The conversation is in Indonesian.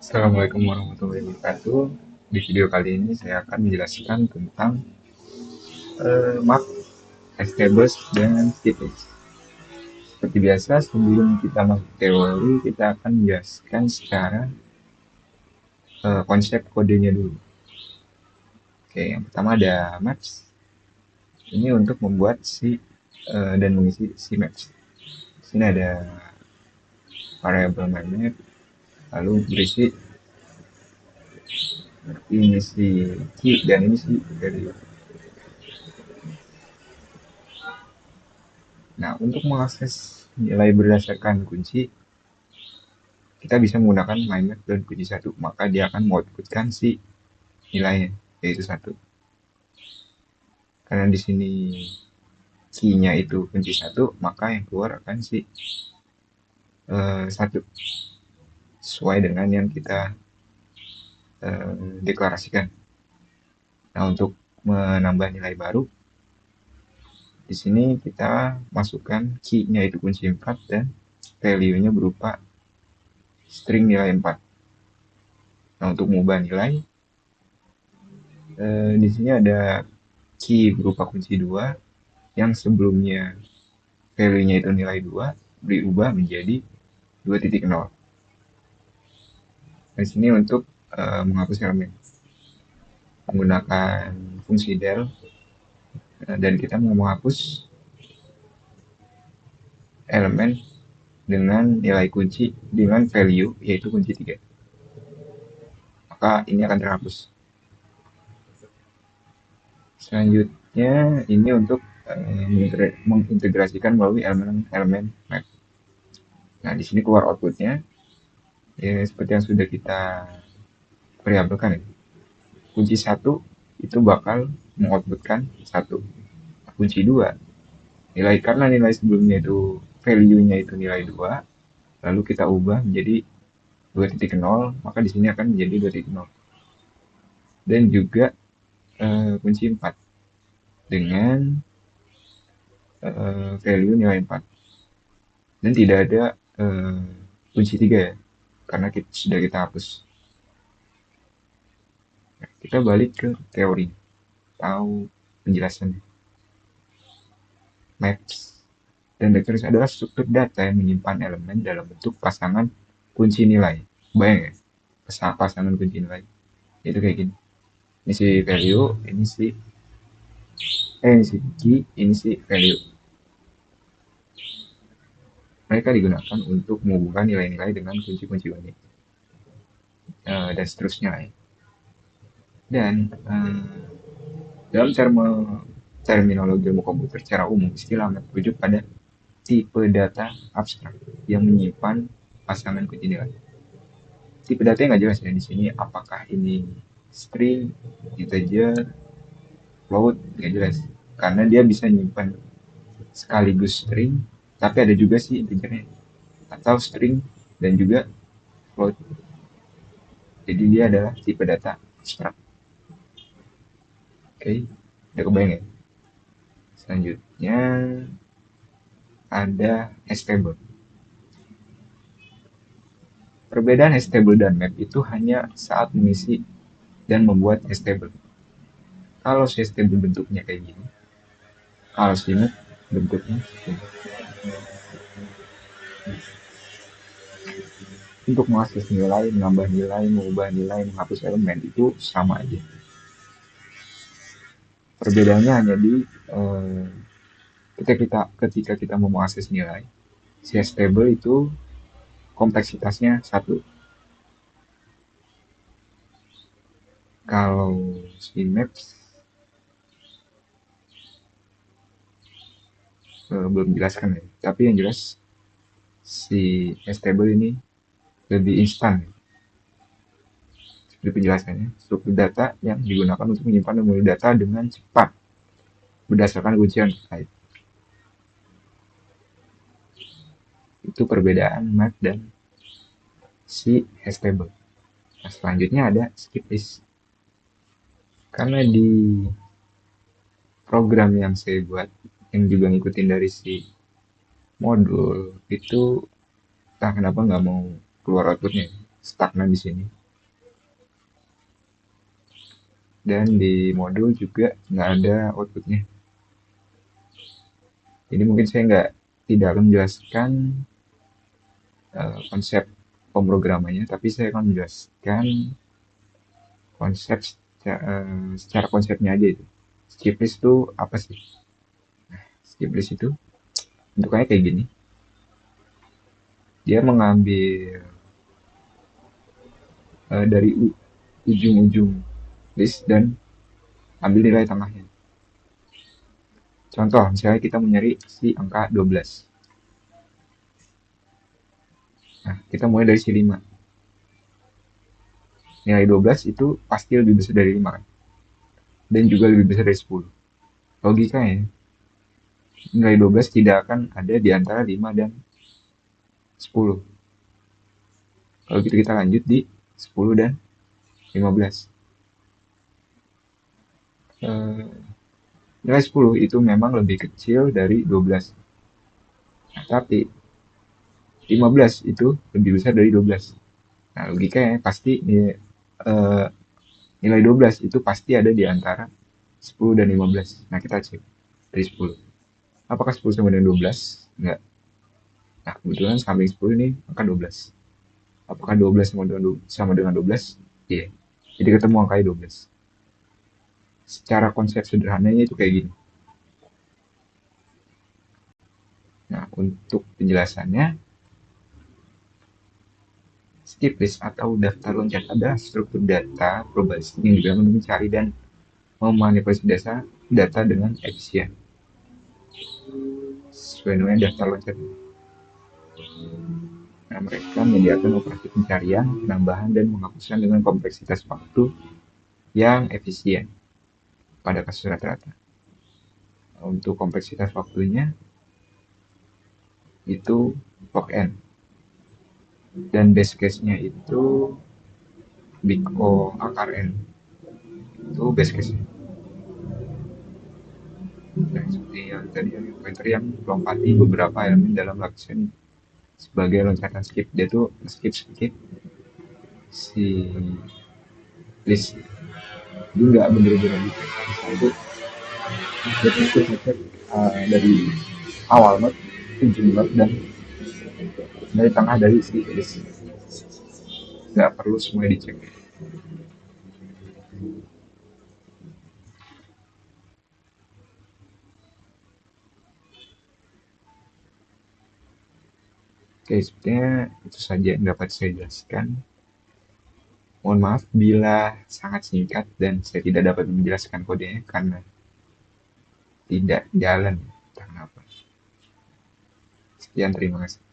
Assalamualaikum warahmatullahi wabarakatuh. Di video kali ini saya akan menjelaskan tentang map, tables, dan tips. Seperti biasa, sebelum kita masuk teori, kita akan menjelaskan secara konsep kodenya dulu. Oke, yang pertama ada maps. Ini untuk membuat dan mengisi si maps. Di sini ada variabel map, lalu berisi ini si key dan ini si value. Nah, untuk mengakses nilai berdasarkan kunci, kita bisa menggunakan MyMap dan kunci satu, maka dia akan mengoutputkan si nilainya, yaitu satu. Karena di sini key-nya itu kunci satu, maka yang keluar akan si satu, sesuai dengan yang kita deklarasikan. Nah, untuk menambah nilai baru, di sini kita masukkan key-nya itu kunci 4 dan value-nya berupa string nilai 4. Nah, untuk mengubah nilai, di sini ada key berupa kunci 2 yang sebelumnya value-nya itu nilai 2 diubah menjadi 2.0. Di sini untuk menghapus elemen menggunakan fungsi del, dan kita mau menghapus elemen dengan nilai kunci dengan value yaitu kunci 3, maka ini akan terhapus. Selanjutnya ini untuk mengintegrasikan melalui elemen map. Nah, di sini keluar outputnya ya seperti yang sudah kita variabelkan ya. Kunci satu itu bakal mengoutputkan satu. Kunci 2 nilai, karena nilai sebelumnya itu value-nya itu nilai 2, lalu kita ubah menjadi 2.0, maka di sini akan menjadi 2.0. Dan juga kunci 4 dengan value nilai 4. Dan tidak ada kunci 3 ya, karena sudah kita hapus. Nah, kita balik ke teori atau penjelasannya. Maps dan vectors adalah struktur data yang menyimpan elemen dalam bentuk pasangan kunci nilai. Bayang ya, pasangan kunci nilai. Itu kayak gini. Ini si value, ini si key, ini si value. Mereka digunakan untuk menghubungkan nilai-nilai dengan kunci-kunci unik. Dan seterusnya ya. Dan dalam terminologi ilmu komputer secara umum, istilah map merujuk pada tipe data abstrak yang menyimpan pasangan kunci nilai. Tipe datanya nggak jelas ya di sini, apakah ini string, integer, float, nggak jelas. Karena dia bisa nyimpan sekaligus string, tapi ada juga sih integernya, atau string dan juga float. Jadi dia adalah tipe data abstrak. Oke, udah kebayang ya? Selanjutnya ada stable. Perbedaan stable dan map itu hanya saat mengisi dan membuat stable. Kalau stable bentuknya kayak gini, kalau map bentuknya untuk mengakses nilai, menambah nilai, mengubah nilai, menghapus elemen itu sama aja. Perbedaannya hanya di ketika kita mau mengakses nilai, si stable itu kompleksitasnya 1. Kalau si maps belum jelaskan ya, tapi yang jelas si stable ini lebih instan. Seperti penjelasannya, struktur data yang digunakan untuk menyimpan dan memulai data dengan cepat berdasarkan kunci yang terkait. Itu perbedaan map dan si stable. Nah, selanjutnya ada skip list. Karena di program yang saya buat, yang juga ngikutin dari si modul, itu entah kenapa nggak mau keluar outputnya. stagnan di sini. Dan di modul juga nggak ada outputnya. Jadi mungkin saya tidak akan menjelaskan konsep pemrogramannya, tapi saya akan menjelaskan konsep secara konsepnya aja itu. Skip list itu apa sih? Skip list itu bentuknya kayak gini. Dia mengambil dari ujung-ujung list dan ambil nilai tengahnya. Contoh, misalnya kita mau nyari si angka 12. Nah, kita mulai dari si 5. Nilai 12 itu pasti lebih besar dari 5 kan? Dan juga lebih besar dari 10. Logikanya, nilai 12 tidak akan ada di antara 5 dan 10. Kalau gitu kita lanjut di 10 dan 15. Eh, Nilai 10 itu memang lebih kecil dari 12. Nah, tapi 15 itu lebih besar dari 12. Nah, logikanya pasti eh, nilai 12 itu pasti ada di antara 10 dan 15. Nah, kita cek dari 10. Apakah 10 sama dengan 12? Enggak. Nah, kebetulan samping 10 ini angka 12. Apakah 12 sama dengan 12? Iya. Jadi ketemu angkanya 12. Secara konsep sederhananya itu kayak gini. Nah, untuk penjelasannya, skip list atau daftar loncat adalah struktur data probabilistik yang digunakan untuk mencari dan memanipulasi data dengan efisien. Sesuai dengan daftar loncat. Nah, mereka menyediakan operasi pencarian, penambahan, dan menghapuskan dengan kompleksitas waktu yang efisien pada kasus rata-rata. Untuk kompleksitas waktunya itu log n dan base case-nya itu big O akar n, itu base case-nya. Nah, seperti yang tadi pointer yang melompati beberapa elemen dalam lapisan sebagai loncatan skip, dia tuh skip si list itu nggak bener-bener gitu. Misalnya itu dia ngecek dari awal not, ujung not, dan dari tengah dari si list, nggak perlu semua dicek. Oke, sepertinya itu saja yang dapat saya jelaskan. Mohon maaf bila sangat singkat dan saya tidak dapat menjelaskan kodenya karena tidak jalan. Entah kenapa. Sekian, terima kasih.